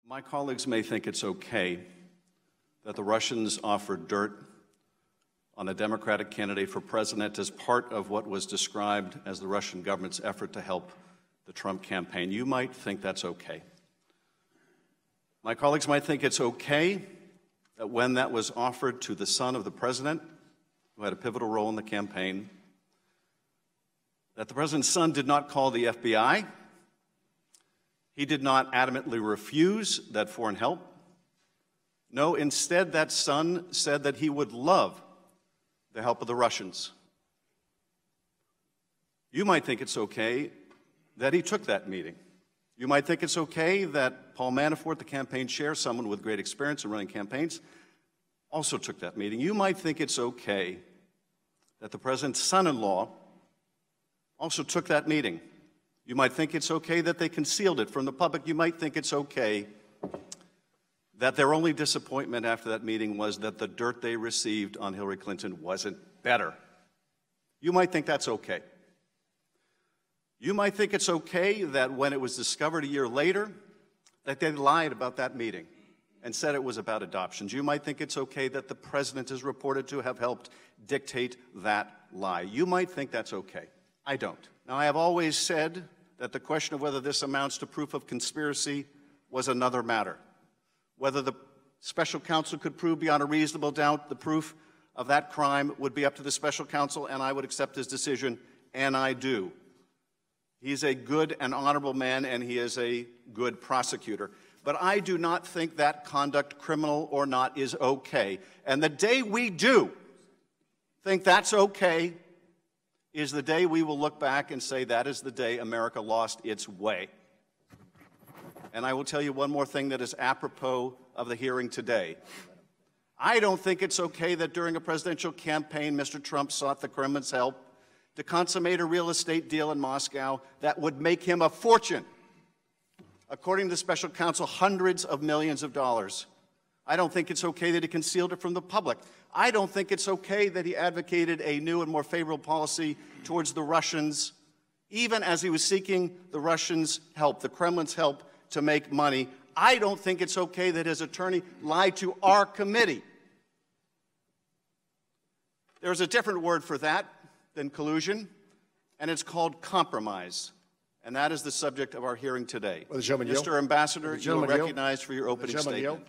My colleagues may think it's okay that the Russians offered dirt on a Democratic candidate for president as part of what was described as the Russian government's effort to help the Trump campaign. You might think that's okay. My colleagues might think it's okay that when that was offered to the son of the president, who had a pivotal role in the campaign, that the president's son did not call the FBI. He did not adamantly refuse that foreign help. No, instead, that son said that he would love the help of the Russians. You might think it's okay that he took that meeting. You might think it's okay that Paul Manafort, the campaign chair, someone with great experience in running campaigns, also took that meeting. You might think it's okay that the president's son-in-law also took that meeting. You might think it's okay that they concealed it from the public. You might think it's okay that their only disappointment after that meeting was that the dirt they received on Hillary Clinton wasn't better. You might think that's okay. You might think it's okay that when it was discovered a year later that they lied about that meeting and said it was about adoptions. You might think it's okay that the president is reported to have helped dictate that lie. You might think that's okay. I don't. Now, I have always said that the question of whether this amounts to proof of conspiracy was another matter. Whether the special counsel could prove beyond a reasonable doubt the proof of that crime would be up to the special counsel, and I would accept his decision, and I do. He's a good and honorable man, and he is a good prosecutor. But I do not think that conduct, criminal or not, is okay. And the day we do think that's okay is the day we will look back and say that is the day America lost its way. And I will tell you one more thing that is apropos of the hearing today. I don't think it's okay that during a presidential campaign, Mr. Trump sought the Kremlin's help to consummate a real estate deal in Moscow that would make him a fortune. According to the special counsel, hundreds of millions of dollars. I don't think it's okay that he concealed it from the public. I don't think it's okay that he advocated a new and more favorable policy towards the Russians, even as he was seeking the Russians' help, the Kremlin's help to make money. I don't think it's okay that his attorney lied to our committee. There's a different word for that than collusion, and it's called compromise. And that is the subject of our hearing today. Will the gentleman yield? Mr. Ambassador, you are gentleman yield? recognized for your opening statement.